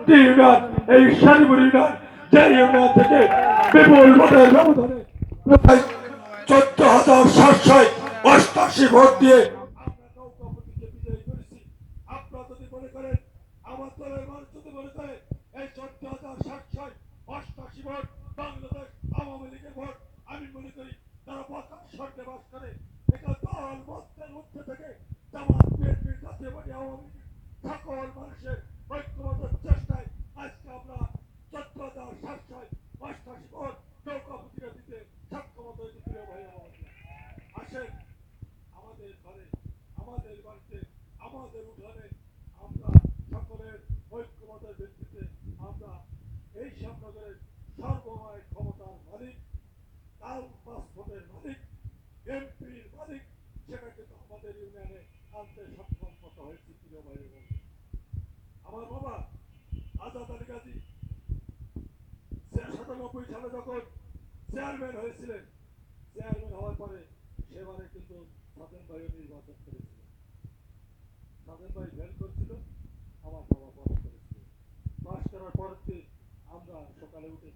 সাতটি ইউনিয়ন, এই শাড়িপুর ইউনিয়ন, যে ইউনিয়ন থেকে বিপুল ভোটের ব্যবধানে প্রায় 14,788 ভোট দিয়ে আমরা নৌকাপতিকে বিজয়ী করেছি। আপনারা যদি মনে করেন, আমার দলের মানুষ যদি মনে করে এই 14,788 ভোট বাংলাদেশ আওয়ামী লীগের ভোট, আমি মনে করি তারা বাতাস স্বর্গে বাস করে। এটা দল মতের মধ্যে থেকে জামাত, বিএনপি, জাতীয় পার্টি, আওয়ামী লীগ সকল মানুষের ঐক্যবদ্ধ চেষ্টায় আজকে আমরা 14,788 ভোট নৌকাপতিকে দিতে সক্ষম হয়েছি। প্রিয় ভাই, আসেন আমাদের ঘরে, আমাদের বাড়িতে, আমাদের উঠানে আমরা সকলের ঐক্যমতের ভিত্তিতে আমরা এই শ্যামনগরের সর্বময় ক্ষমতার মালিক, কাল পাসপোর্টের মালিক, এমপির মালিক, সেটা কিন্তু আমাদের ইউনিয়নে আনতে সক্ষম করা হয়েছে। প্রিয় ভাই, আমার বাবা আজাদ আলী গাজী 97 সালে যখন চেয়ারম্যান হয়েছিলেন, চেয়ারম্যান হওয়ার পরে সেবারে কিন্তু সাদেন ভাইও নির্বাচন করেছিল। সাদেন ভাই ফেল করছিল, আমার বাবা পাস করেছিল। পাস করার পরতে আমরা সকালে উঠে